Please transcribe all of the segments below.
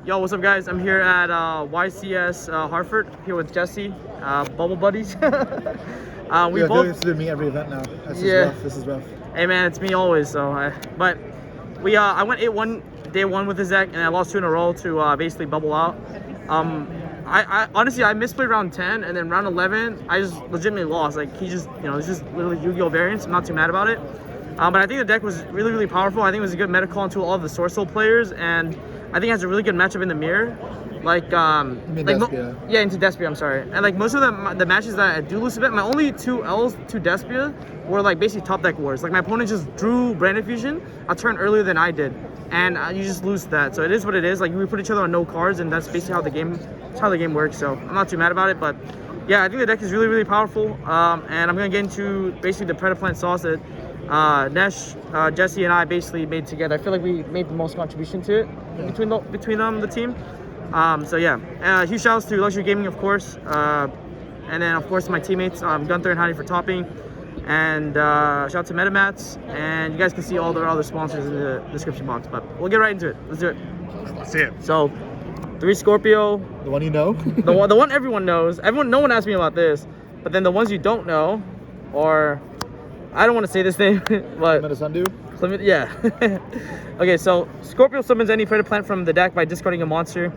Yo, what's up, guys? I'm here at YCS Hartford, here with Jesse, Bubble Buddies. We both. This is me every event now. This is rough. Hey man, it's me always. So, I went 8-1 day one with his deck, and I lost 2 in a row to basically bubble out. I honestly misplayed round 10, and then round 11 I just legitimately lost. Like it's just literally Yu-Gi-Oh variants. I'm not too mad about it. But I think the deck was really powerful. I think it was a good meta call into all of the Source Soul players, and I think it has a really good matchup in the mirror. Into Despia, I'm sorry. And like most of the matches that I do lose a bit, my only 2 L's to Despia were like basically top deck wars. Like my opponent just drew Brand Fusion a turn earlier than I did, and you just lose that. So it is what it is. Like we put each other on no cards, and that's basically how the game works. So I'm not too mad about it, but yeah, I think the deck is really powerful. And I'm gonna get into basically the Predaplant sauce that Nesh, Jesse, and I basically made together. I feel like we made the most contribution to it between the team. So yeah, huge shouts to Luxury Gaming, of course, and then of course my teammates Gunther and Heidi for topping, and shout out to MetaMats, and you guys can see all the other sponsors in the description box. But we'll get right into it. Let's do it. Let's see it. So 3 Scorpio, the one you know, the one everyone knows. No one asked me about this, but then the ones you don't know, or I don't want to say this name, but Undo. Yeah. Okay, so Scorpio summons any Predaplant from the deck by discarding a monster.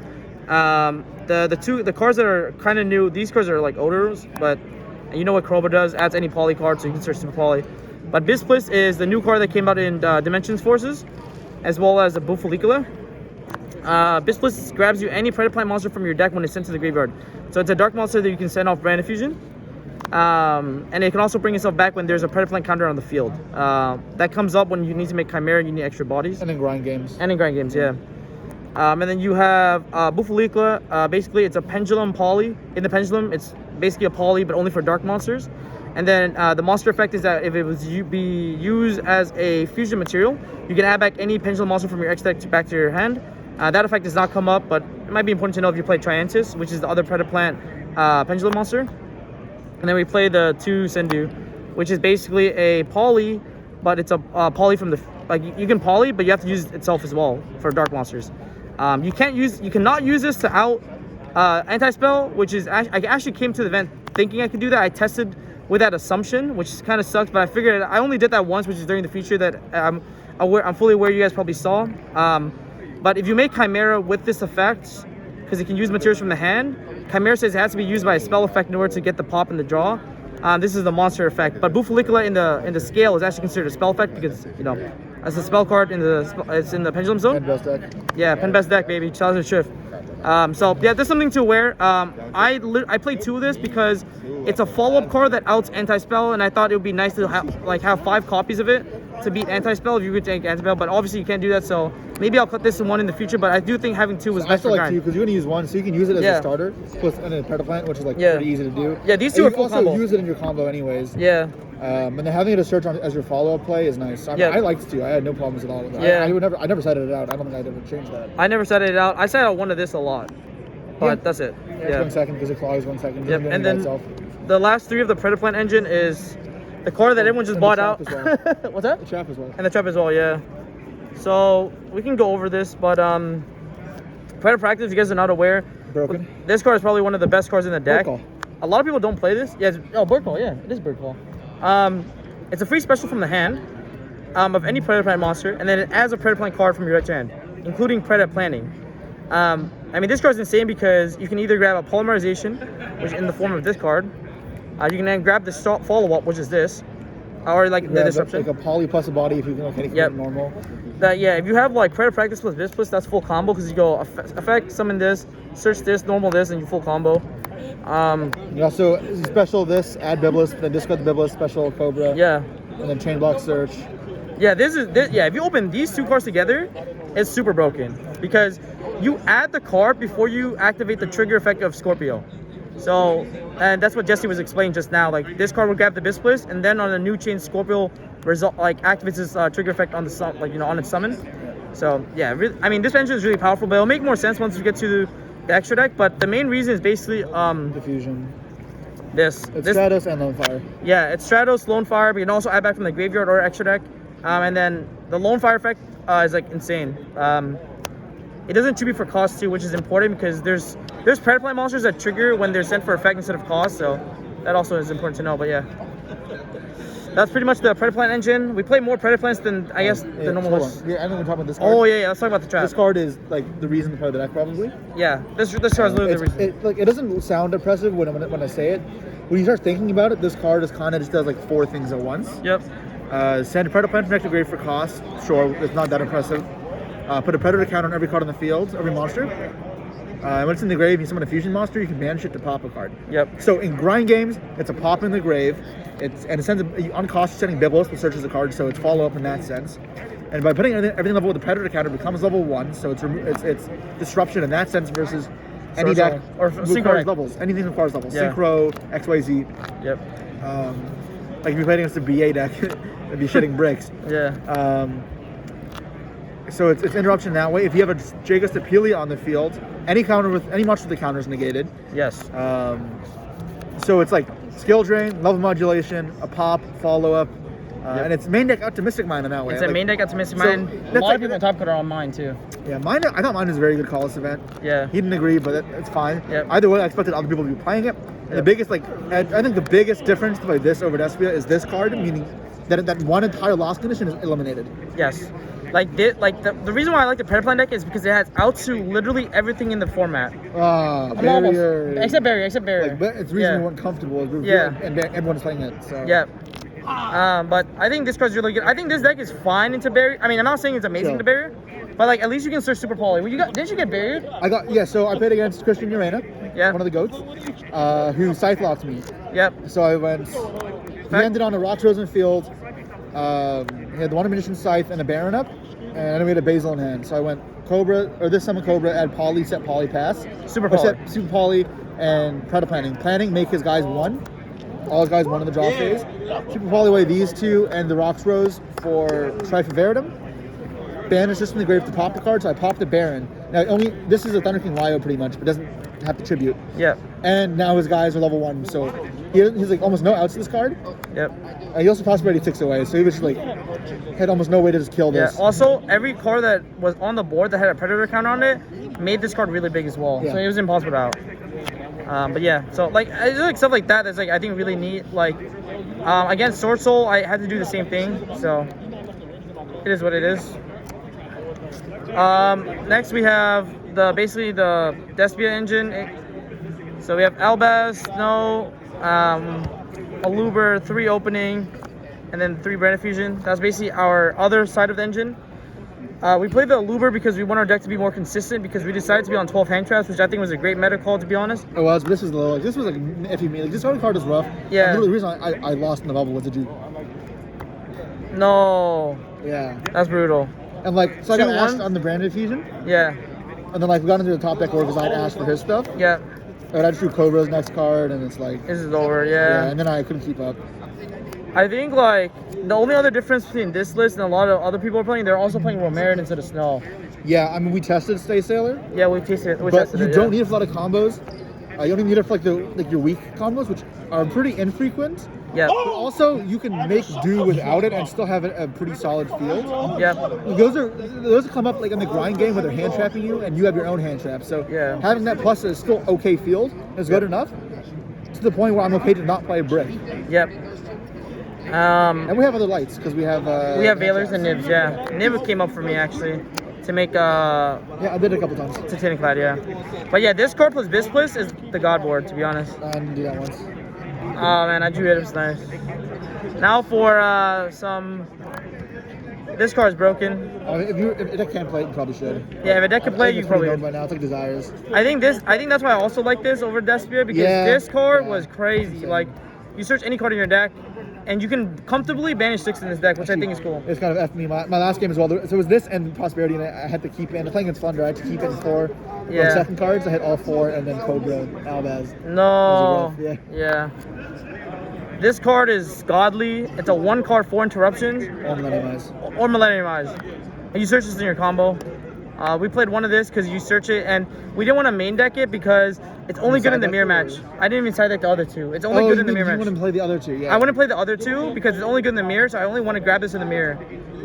The cards that are kind of new, these cards are like odors, but you know what Kroba does, adds any poly card, so you can search Super Poly. But Bispliss is the new card that came out in Dimensions Forces, as well as the Bufalicula. Bispliss grabs you any Predaplant monster from your deck when it's sent to the graveyard. So it's a dark monster that you can send off Brand Fusion. And it can also bring itself back when there's a Predaplant counter on the field. That comes up when you need to make Chimera and you need extra bodies. And in grind games. Yeah. And then you have Bufalicula. Basically, it's a Pendulum Poly. In the Pendulum, it's basically a Poly, but only for dark monsters. And then the monster effect is that if it was be used as a fusion material, you can add back any Pendulum monster from your X deck back to your hand. That effect does not come up, but it might be important to know if you play Triantis, which is the other Predaplant Pendulum monster. And then we play the 2 Sendu, which is basically a poly, but it's a poly from the you can poly, but you have to use it itself as well for dark monsters. You cannot use this to out anti-spell, which is I actually came to the event thinking I could do that. I tested with that assumption, which kind of sucks, but I figured I only did that once, which is during the feature that I'm fully aware you guys probably saw. But if you make Chimera with this effect, because it can use materials from the hand, Chimera says it has to be used by a spell effect in order to get the pop and the draw. This is the monster effect, but Bufalicula in the scale is actually considered a spell effect because as a spell card it's in the Pendulum Zone. Pen best deck. Yeah, Pen best deck, baby. Challenge and Shift. So yeah, there's something to aware. I played 2 of this because it's a follow-up card that outs anti-spell, and I thought it would be nice to have 5 copies of it to beat anti-spell if you could take anti-spell, but obviously you can't do that, so maybe I'll cut this in 1 in the future, but I do think having 2 was best for grind. I still like 2 because you're going to use 1, so you can use it as a starter, plus and a Predaplant, which is pretty easy to do. Yeah, these 2 are full combo. You can also use it in your combo anyways. Yeah. And then having it as search as your follow-up play is nice. I liked 2. I had no problems at all with it. Yeah. I never cited it out. I don't think I'd ever change that. I never cited it out. I cited out 1 of this a lot, but that's it. Yeah. 1 second because it claws 1 second. Yep. And then the last 3 of the Predaplant engine is the card that everyone just bought out. Well. What's that? The trap as well. And the trap as well, yeah. So we can go over this, but Predaplant, if you guys are not aware, broken. This card is probably one of the best cards in the deck. Bird call. A lot of people don't play this. Yeah, Bird Call. Yeah, it is Bird Call. It's a free special from the hand of any Predaplant monster, and then it adds a Predaplant card from your right hand, including Predaplanting. I mean, this card is insane because you can either grab a Polymerization, which is in the form of this card. You can then grab the follow-up, which is this, or the disruption. Like a poly plus a body if you can anything normal. If you have Predaplant plus Bispliss, that's full combo because you go effect, summon this, search this, normal this, and you full combo. You also special this, add Biblis, then discard the Biblis, special Cobra. Yeah. And then chain block search. Yeah, if you open these 2 cards together, it's super broken because you add the card before you activate the trigger effect of Scorpio. So, and that's what Jesse was explaining just now. Like this card will grab the Bispliss, and then on a new chain, Scorpio activates its trigger effect on the on its summon. So yeah, I mean this engine is really powerful, but it'll make more sense once you get to the extra deck. But the main reason is basically diffusion. This Stratos and Lone Fire. Yeah, it's Stratos, Lone Fire, but you can also add back from the graveyard or extra deck. And then the Lone Fire effect is insane. It doesn't tribute for cost too, which is important because there's Predaplant monsters that trigger when they're sent for effect instead of cost, so that also is important to know. But yeah, that's pretty much the Predaplant engine. We play more Predaplants than I guess the normal list. Yeah, I know we're talking about this card. Oh yeah, let's talk about the trap. This card is like the reason to play the deck probably. Yeah, this card is literally the reason. It doesn't sound impressive when I say it. When you start thinking about it, this card is kind of just does like 4 things at once. Yep. Send a Predaplant from deck to grave for cost. Sure, it's not that impressive. Put a Predator counter on every card on the field, every monster. When it's in the grave, you summon a fusion monster, you can banish it to pop a card. Yep. So in grind games, it's a pop in the grave. It sends on cost sending Biblos, which searches the card, so it's follow up in that sense. And by putting everything level with the Predator counter, it becomes level 1, so it's disruption in that sense versus any deck or requires levels. Anything requires levels. Yeah. Synchro, XYZ. Yep. Like if you're playing against a BA deck, it'd be shitting bricks. Yeah. So it's interruption that way. If you have a Yugioh Stapili on the field, any monster with the counter is negated. Yes. So it's like skill drain, level modulation, a pop, follow up, and it's main deck out to Mystic Mine in that way. It's a main deck out to Mystic Mine. A lot of people on top card are on mine too. Yeah, mine. I thought mine was a very good call this event. Yeah. He didn't agree, but it's fine. Yep. Either way, I expected other people to be playing it. And the biggest, I think the biggest difference to play this over Despia is this card, meaning that one entire loss condition is eliminated. Yes. The reason why I like the Predaplant deck is because it has out to literally everything in the format. Barrier. Except barrier. It's the reason we weren't comfortable. And everyone's playing it. So. Yeah. But I think this card's really good. I think this deck is fine into barrier. I mean, I'm not saying it's amazing to barrier, but like at least you can search Super Poly. Didn't you get barriered? So I played against Christian Urena, one of the goats, who scythe locked me. Yep. So I went. He ended on a Rocks Rosen field. He had the one ammunition scythe and a Baron up, and then we had a Basil in hand. So I went Cobra, or this summon Cobra, add Poly, set Poly pass. Super Poly. Set Super Poly and Predaplanting. Planning, make his guys 1. All his guys 1 in the draw phase. Super Poly away these 2 and the Rocks Rose for Strife of Veridum. Banish this from the grave to pop the card, so I popped the Baron. Now this is a Thunder King Ryo pretty much, but doesn't have to tribute. Yep. And now his guys are level 1, so he's like almost no outs to this card. Yep. He also prosperity 6 away, so he was like had almost no way to just kill this. Yeah. Also, every card that was on the board that had a Predator counter on it made this card really big as well. Yeah. So it was impossible to out. But yeah, so like stuff like that that's I think really neat. Against Sword Soul, I had to do the same thing, so it is what it is. Next we have basically the Despia engine. So we have Albaz, Snow, Aluber, 3 opening, and then 3 Brand Fusion. That's basically our other side of the engine. We played the Aluber because we want our deck to be more consistent because we decided to be on 12 hand traps, which I think was a great meta call, to be honest. It was, but this was a little, this was like iffy me. Like, this card is rough. Yeah. The reason I lost in the bubble was No. Yeah. That's brutal. And so I got asked on the Branded Fusion. Yeah. And then we got into the top deck order because I'd asked for his stuff. Yeah. And I just drew Cobra's next card, and it's this is over, yeah. And then I couldn't keep up. I think the only other difference between this list and a lot of other people are playing, they're also playing Romarin instead of Snow. Yeah, I mean we tested Stay Sailor. Yeah, we tested it. But you don't need it for a lot of combos. You don't even need it for your weak combos, which are pretty infrequent. Yeah. But also you can make do without it and still have a pretty solid field. Yeah. Those come up in the grind game where they're hand trapping you and you have your own hand trap. So having that plus is still okay field is good enough to the point where I'm okay to not play a brick. Yep. And we have other lights because we have Veilers and Nibs. Yeah. Nib came up for me actually to make yeah, I did it a couple times. Titanic Clad, yeah. But yeah, this card plus Bispliss is the god board, to be honest. I didn't do that once. Oh man, I drew it. It was nice. Now for this card's broken. If a deck can't play it, you probably should. Yeah, if a deck can play, you probably. By now, it's like Desires. I think that's why I also like this over Despia because this card was crazy. Like, you search any card in your deck, and you can comfortably banish 6 in this deck, which I think is cool. It's kind of effed me. My last game as well. So it was this and Prosperity, and I had to keep it. And playing against Thunder, I had to keep it in 4. Yeah. Second cards, I hit all 4, and then Cobra, Albaz. No. Yeah. This card is godly. It's a 1 card, 4 interruptions. Or Millennium Eyes. Or Millennium Eyes. And you search this in your combo. We played one of this because you search it, and we didn't want to main deck it because it's only good in the mirror match. I didn't even side deck the other two. It's only good in the mirror match. You want to play the other two, yeah. I want to play the other two because it's only good in the mirror, so I only want to grab this in the mirror.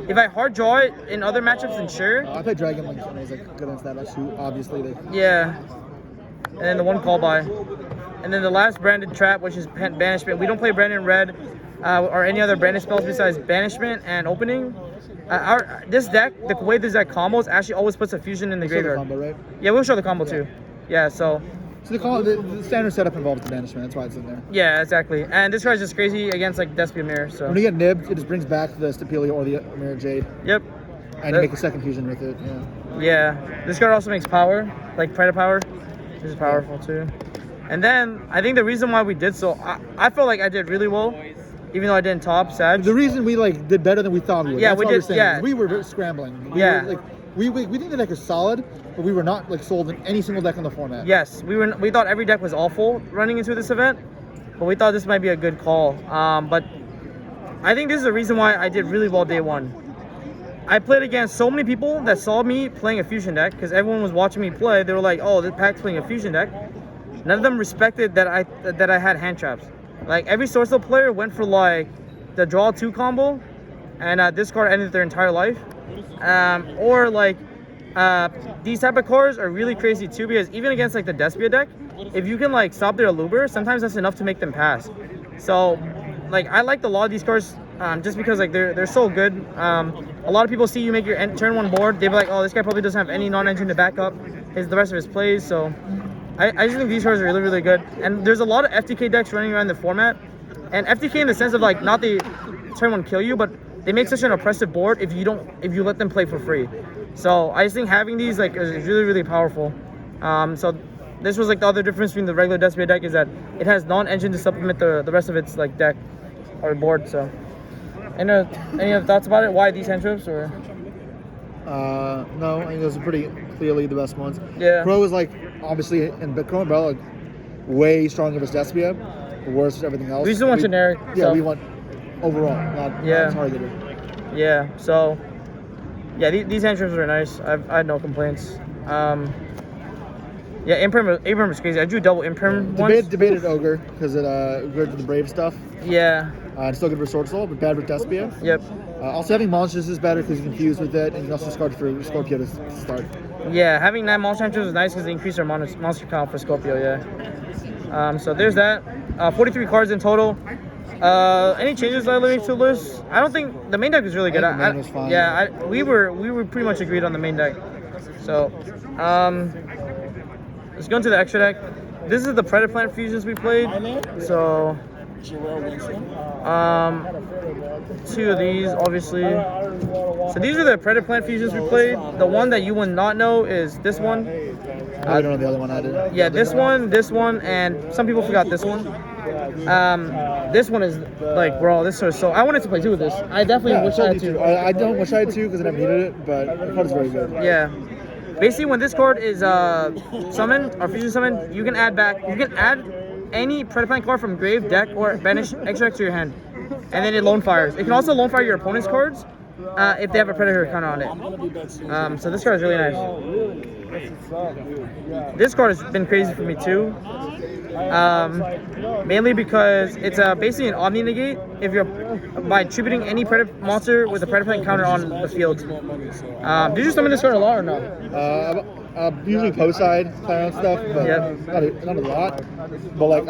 If I hard draw it in other matchups, then sure. I played Dragon Link and I was like good against that match too, obviously. Yeah. And then the one call by. And then the last branded trap, which is banishment. We don't play branded red or any other branded spells besides banishment and opening. This deck, the way this deck combos, actually always puts a fusion in the graveyard. Combo, right? Yeah, we'll show the combo too. Yeah, so the standard setup involves the banishment. That's why it's in there. yeah, exactly. And this card's just crazy against like Despia Mirror. So when you get nibbed, it just brings back the Stapelia or the Mirror Jade. Yep. And you make a second fusion with it. Yeah. Yeah. This card also makes power, like Predator Power. This is powerful too. And then I think the reason why we did so, I felt like I did really well, even though I didn't top Sag. The reason we like did better than we thought we would. Yeah, That's we what did. We're saying. Yeah, we were scrambling. We think the deck is solid, but we were not like sold in any single deck in the format. Yes, we thought every deck was awful running into this event, but we thought this might be a good call. But I think this is the reason why I did really well day one. I played against so many people that saw me playing a fusion deck because everyone was watching me play. They were like, "Oh, this Pak's playing a fusion deck." None of them respected that I had hand traps. Like every Sourceful player went for like the draw 2 combo, and this card ended their entire life. Or like these type of cards are really crazy too because even against like the Despia deck, if you can like stop their Aluber, sometimes that's enough to make them pass. So like I liked a lot of these cards just because like they're so good. A lot of people see you make your turn 1 board, they be like, oh, this guy probably doesn't have any non-engine to back up the rest of his plays. So I just think these cards are really, really good. And there's a lot of FTK decks running around the format. And FTK in the sense of like not the turn 1 kill you, but they make such an oppressive board if you let them play for free. So I just think having these like is really, really powerful. So this was like the other difference between the regular Despia deck is that it has non-engine to supplement the rest of its like deck or board. So any other thoughts about it? Why these hand trips or? No, I think those are pretty clearly the best ones. Yeah. Crow is like obviously in Crow Umbrella like, way stronger versus Despia, worse than everything else. We just want generic. Yeah, so. we want overall, not targeted. Yeah. So yeah, these hand trips are nice. I had no complaints. Yeah, Imperm was crazy. I drew double Imperm once. Debated Ogre because it good for the Brave stuff. Yeah. It's still good for Sword Soul, but bad for Despia. Yep. Also having monsters is better because you can fuse with it, and you can also discard for Scorpio to start. Yeah, having 9 monster hand trips is nice because they increase our monster count for Scorpio. Yeah. So there's that. 43 cards in total. Any changes that I made to the list? I don't think the main deck is really good. I think the main was fine. Yeah, we were pretty much agreed on the main deck. So let's go into the extra deck. This is the Predaplant fusions we played. So 2 of these, obviously. So these are the Predaplant fusions we played. The one that you would not know is this one. I don't know the other one I did. Yeah, this one, and some people forgot this one. This one is like, bro, this is so. I wanted to play 2 of this. I definitely wish I had 2. I don't wish I had 2 because I never needed it, but the card is very good. Yeah. Basically, when this card is summoned or fusion summoned, you can add any Predaplant card from grave, deck, or banish extra to your hand, and then it lone fires. It can also lone fire your opponent's cards if they have a Predator counter on it. So this card is really nice. This card has been crazy for me too. Mainly because it's basically an Omni negate if you're by attributing any monster with a Predaplant counter on the field. Did you summon this card a lot or no? Usually post-side clearance stuff, but not a lot. But like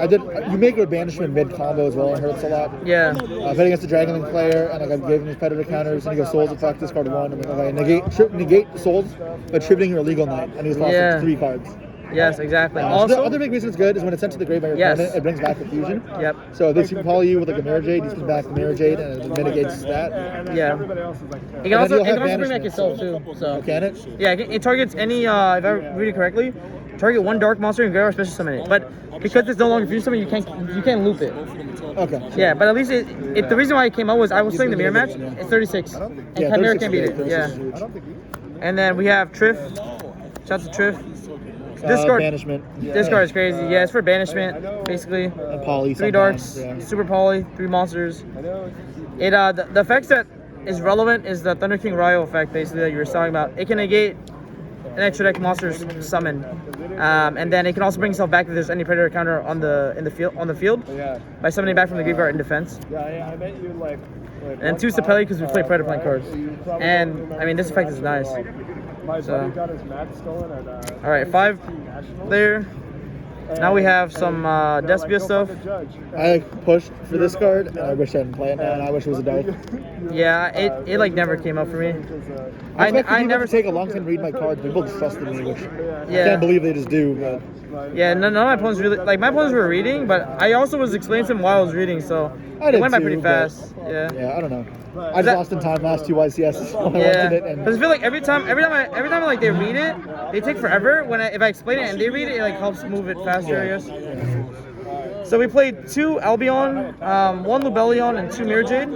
you make a banishment mid combo as well, and it hurts a lot. Yeah. Betting against the Dragon Link player, and like I gave him his Predator counters, and he goes Souls effect this card 1, and like negate the Souls, but attributing your illegal knight, and he's lost like 3 cards. Yes, exactly. Also, the other big reason it's good is when it's sent to the grave by your opponent, it brings back the fusion. Yep. So if they super poly you with like a Mirror Jade, you can back the Mirror Jade and it mitigates that. Yeah. It can also bring back itself too. So. Can it? Yeah, it targets any, if I read it correctly, target 1 dark monster and grab special summon it. But because it's no longer fusion summon, you can't loop it. Okay. Yeah, but at least the reason why it came out was I was playing the mirror match. It's 36, and Chimera can't beat it. Yeah. And then we have Triff. Shout out to Triff. This card, banishment. This card is crazy. Yeah, it's for banishment, basically. And poly. 3 darks, super poly, 3 monsters. It the effects that is relevant is the Thunder King Ryo effect, basically, that you were talking about. It can negate an extra deck monsters summoned, and then it can also bring itself back if there's any predator counter on the field by summoning back from the graveyard in defense. Yeah, I met you like and 2 Sapelli because we play Predaplant cards. And I mean, this effect is nice. My buddy got his mat stolen at all right, 5 there. Now we have some Despia stuff. I pushed for this card, and I wish I didn't play it now, and I wish it was a dark. Yeah, it like never came up for me. I never take a long time to read my cards. People just trusted me, which I can't believe they just do. But yeah, none of my opponents really like my opponents were reading, but I also was explaining to them while I was reading, so it went by pretty fast. Yeah, I don't know. I just lost in time last 2 YCS. So I wanted it, and because I feel like every time like they read it, they take forever. If I explain it and they read it, it like helps move it faster, I guess. So we played 2 Albion, 1 Lubellion, and 2 Mirror Jade.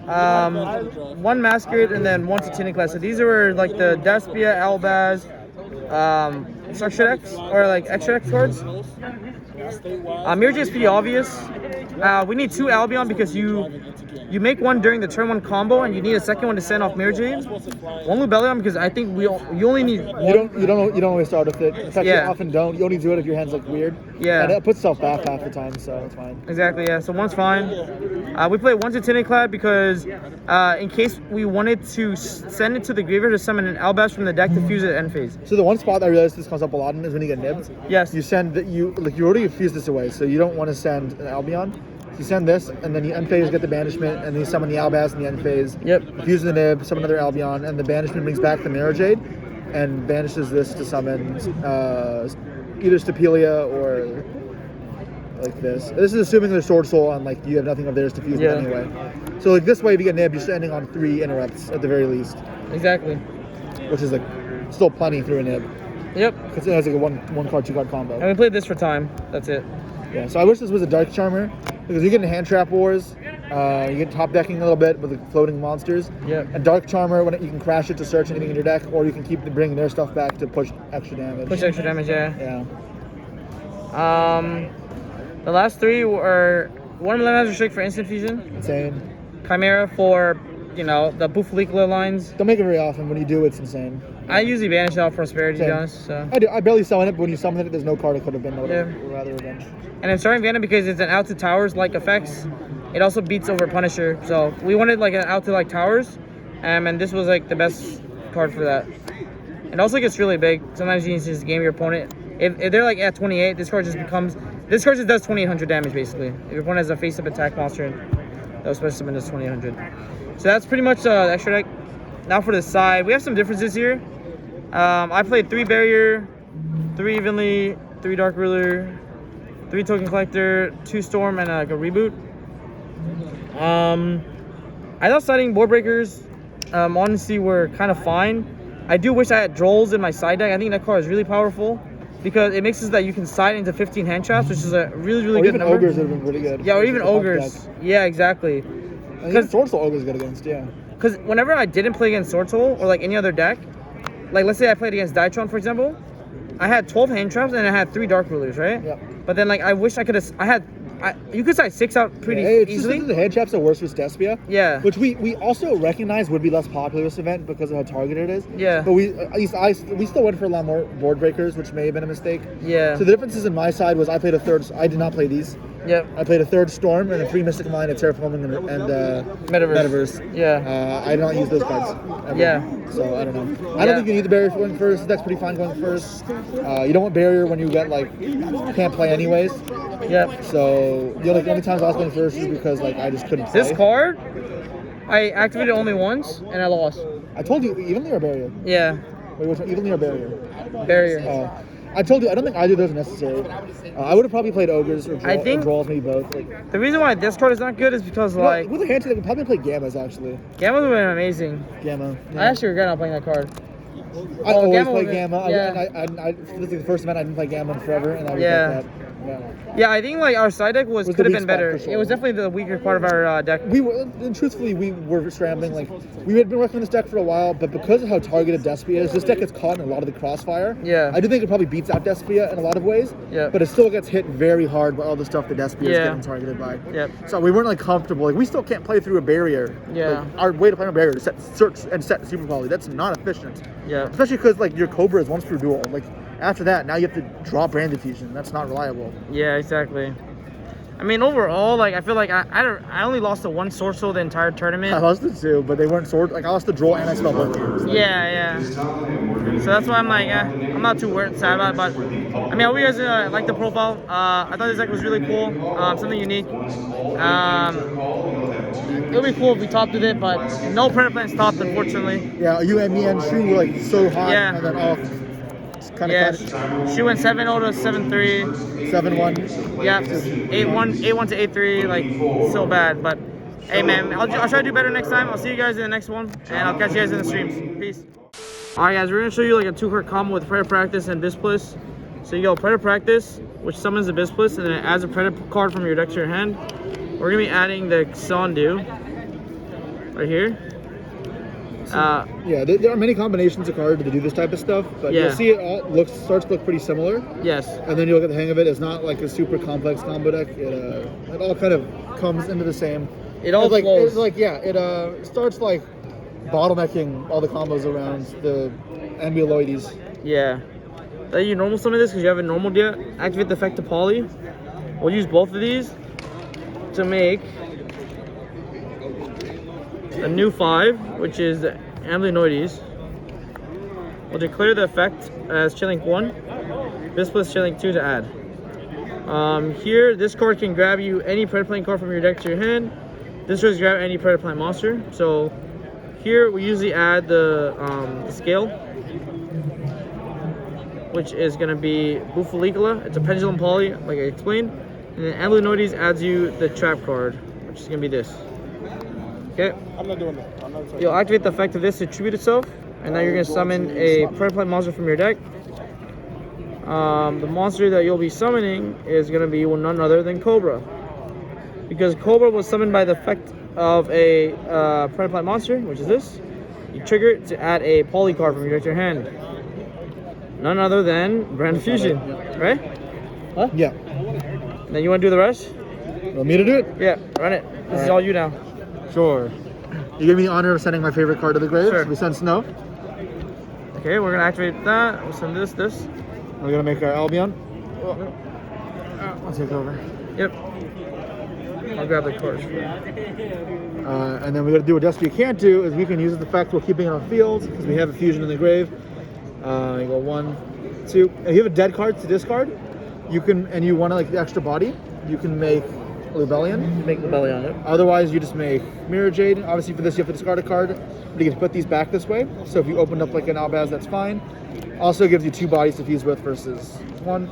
1 Masquerade, and then 1 Titanic Class. So these were like the Despia, Albaz, structure decks, or like extra deck cards. Mirror Jade is pretty obvious. We need 2 Albion because you make 1 during the turn 1 combo, and you need a second one to send off Mirror Jade. 1 Lubellion because I think you only need 1. You don't always start with it. In fact, you often don't. You only do it if your hands look weird. Yeah. And it puts itself back half the time, so it's fine. Exactly. Yeah. So 1's fine. We play 1 Titanic Clad because in case we wanted to send it to the graveyard to summon an Albaz from the deck to fuse it at end phase. So the one spot I realized this comes up a lot in is when you get nibbed. Yes. You send that you already fused this away, so you don't want to send an Albion. You send this, and then you end phase, get the banishment, and then you summon the Albaz in the end phase. Yep. Fuse the nib, summon another Albion, and the banishment brings back the Mirror Jade, and banishes this to summon either Stapelia or like this. This is assuming there's Sword Soul, and like you have nothing of theirs to fuse with anyway. So like this way, if you get nib, you're ending on 3 interrupts at the very least. Exactly. Which is like still plenty through a nib. Yep. Because it has like a one card, 2 card combo. And we played this for time. That's it. Yeah, so I wish this was a Dark Charmer, because you get in hand trap wars, you get top decking a little bit with the floating monsters. Yeah. And Dark Charmer, when you can crash it to search anything in your deck, or you can keep bringing their stuff back to push extra damage. Push extra damage, yeah. Yeah. The last 3 were 1 Lemon Restrict for instant fusion. Insane. Chimera for, the Bufalikla lines. Don't make it very often. When you do, it's insane. I usually banish it out Prosperity, to be honest. So. I do. I barely summon it, but when you summon it, there's no card it could have been. Rather revenge. And then starting Venom because it's an out to towers like effects. It also beats over Punisher. So we wanted like an out to like towers. And this was like the best card for that. It also gets really big. Sometimes you need to just game your opponent. If they're like at 28, this card just does 2800 damage basically. If your opponent has a face up attack monster, that was supposed to summon does 2800. So that's pretty much the extra deck. Now for the side, we have some differences here. I played 3 Barrier, 3 Evenly, 3 Dark Ruler, 3 Token Collector, 2 Storm, and like a Reboot. I thought siding Board Breakers honestly were kind of fine. I do wish I had Drolls in my side deck. I think that card is really powerful because it makes it so that you can side into 15 hand traps, which is a really good even number. Ogres would have been pretty good. Yeah, or even Ogres. Yeah, exactly. Because Sword Soul Ogres good against, Because whenever I didn't play against Sword Soul or like any other deck, like let's say I played against Dytron, for example, I had 12 hand traps and I had 3 Dark Rulers, right? Yeah. But then like I wish I could have. You could side 6 out pretty easily. Just the hand traps are worse with Despia. Yeah. Which we also recognize would be less popular this event because of how targeted it is. Yeah. But we still went for a lot more board breakers, which may have been a mistake. Yeah. So the differences in my side was I played a third. I did not play these. Yep. I played a 3rd Storm and a 3 Mystic Mine, a Terraforming, and Metaverse. Yeah. I did not use those cards. Ever. Yeah. So I don't know. I don't think you need the barrier for going first. That's pretty fine going first. You don't want barrier when you get like can't play anyways. Yep. So the only times I was going first is because like I just couldn't play. This card, I activated only once and I lost. I told you evenly or barrier. Yeah. Wait, which one? Evenly or barrier? Barrier. I told you I don't think either of those are necessary. I would have probably played ogres or draws, maybe both. The reason why this card is not good is because like with a hand, they could probably play gammas actually. Gammas would have been amazing. Gamma. Yeah. I actually regret not playing that card. I always Gamma play was- gamma. yeah. This is the first event I didn't play gamma in forever, and I regret Yeah. that. Yeah. Yeah, I think like our side deck Was could the have weak been spot better. for sure. It was definitely the weaker part of our deck. We were, and truthfully, we were scrambling. Like we had been working on this deck for a while, but because of how targeted Despia is, this deck gets caught in a lot of the crossfire. Yeah. I do think it probably beats out Despia in a lot of ways. Yeah. But it still gets hit very hard by all the stuff that Despia is getting targeted by. Yep. So we weren't like comfortable. Like we still can't play through a barrier. Yeah. Like, our way to play a barrier is set search and set super poly. That's not efficient. Yeah. Yeah. Especially because like your Cobra is once per duel. Like after that, now you have to draw Branded Fusion. That's not reliable. Yeah, exactly. I mean, overall, like I feel like I only lost to one Sword Soul the entire tournament. I lost it too, but they weren't sword. Like I lost the draw and I spelled both games. Like, Yeah. So that's why I'm like, I'm not too sad about it. But I mean, I hope you guys like the profile. I thought this deck was really cool, something unique. It would be cool if we topped with it, but no Predaplants topped, unfortunately. Yeah, you and me and Shu were like so hot, Yeah. and then all kind Yeah, of she went 7-0 to 7-3. 7-1. Yeah, 8-1 to 8-3, like so bad. But hey, man, I'll try to do better next time. I'll see you guys in the next one, and I'll catch you guys in the streams. Peace. All right, guys, we're gonna show you like a 2-card combo with Predator Practice and Bispliss. So you go Predator Practice, which summons the Bispliss, and then it adds a Predator card from your deck to your hand. We're gonna be adding the Xandu right here. Yeah, there are many combinations of cards to do this type of stuff, but Yeah. you'll see it all starts to look pretty similar, Yes. and then you'll get the hang of it. It's not like a super complex combo deck. It all kind of comes into the same. It all like flows. it's like it starts like bottlenecking all the combos around the Ambuloides. Yeah. Then you normal summon this because you have a normal deal. Activate the effect of Poly. We'll use both of these to make a new 5, which is the Ambuloides. We'll declare the effect as Chilling 1. Bispliss Chilling 2 to add. Here, this card can grab you any Predaplant card from your deck to your hand. This does grab any Predaplant monster. So here we usually add the scale, which is going to be Bufalicola. It's a pendulum poly, like I explained. And then Ambuloides adds you the trap card, which is going to be this. Okay. I'm not doing that. I'm not saying. You'll activate the effect of this to tribute itself. And now you're going to summon a Predaplant monster from your deck. The monster that you'll be summoning is going to be none other than Cobra. Because Cobra was summoned by the effect of a Predaplant monster, which is this. You trigger it to add a poly card from your deck to your hand. None other than Brand Fusion, right? Huh? Yeah. Then you want to do the rest? Want me to do it? Yeah, run it. This is all you now. Sure. You give me the honor of sending my favorite card to the grave. Sure. So we send Snow. Okay, we're going to activate that. We'll send this. We're gonna make our Albion. I'll take over. Yep. I'll grab the cards. And then we're gonna do what Despia can't do is we can use the fact we're keeping it on field because we have a fusion in the grave. You go 1, 2. If you have a dead card to discard, you can, and you want to like the extra body, you can make Lubellion. Make the belly on it. Otherwise, you just make Mirror Jade. Obviously, for this, you have to discard a card, but you can put these back this way. So if you opened up like an Albaz, that's fine. Also gives you 2 bodies to fuse with versus 1.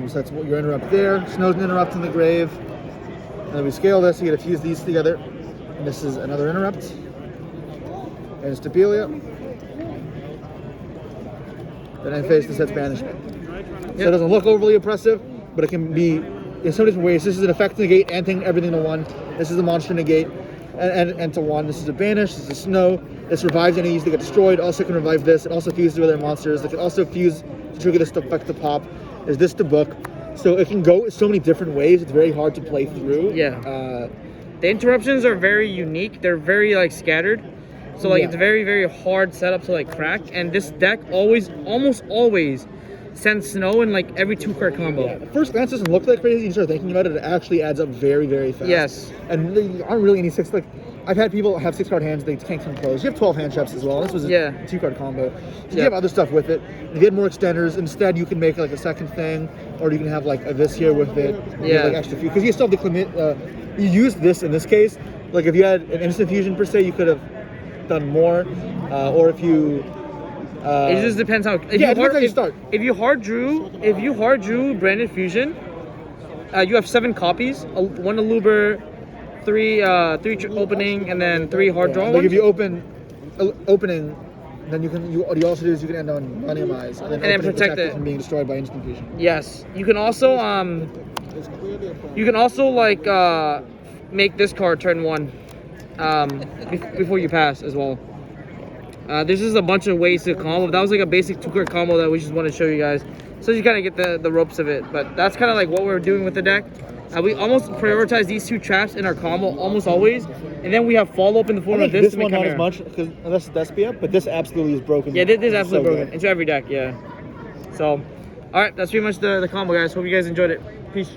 So that's what your interrupt there. Snow's an interrupt in the grave. And then we scale this, you get to fuse these together. And this is another interrupt. And Stapelia. Then end phase, this sets banishment. So it doesn't look overly oppressive, but it can be in so many different ways. This is an effect negate and taking everything to 1. This is a monster negate and to 1. This is a banish, this is a snow. This revives enemies that get destroyed. Also can revive this. It also fuses with other monsters. It can also fuse to trigger this to effect to pop. There's this to book. So it can go so many different ways. It's very hard to play through. Yeah. The interruptions are very unique. They're very like scattered. So like it's very, very hard setup to like crack. And this deck almost always sends Snow in like every 2-card combo. Yeah. At first glance, doesn't look like crazy. You start thinking about it, it actually adds up very, very fast. Yes. And there aren't really any 6, like, I've had people have 6-card hands, they can't come close. You have 12 hand traps as well. This was a 2-card combo. So you have other stuff with it. If you had more extenders, instead you can make like a second thing, or you can have like a this here with it. You have, like extra few. Because you still have the commit, you use this in this case. Like if you had an instant fusion per se, you could have done more. Or if you it just depends how. it depends how you start. If you hard drew Branded Fusion, you have 7 copies. 1 Aluber, 3 opening, and then 3 hard draw Like ones. if you opening, then what you also do is you can end on Millennium Eyes and then protect it from being destroyed by instant fusion. Yes, you can also like make this card turn 1 before you pass as well. There's just a bunch of ways to combo. That was like a basic 2-card combo that we just want to show you guys, so you kind of get the ropes of it. But that's kind of like what we're doing with the deck. We almost prioritize these 2 traps in our combo almost always, and then we have follow up in the I form think of this. this one not as much because that's Despia, but this absolutely is broken. Yeah, this is so absolutely broken good. into every deck. Yeah. So, all right, that's pretty much the combo, guys. Hope you guys enjoyed it. Peace.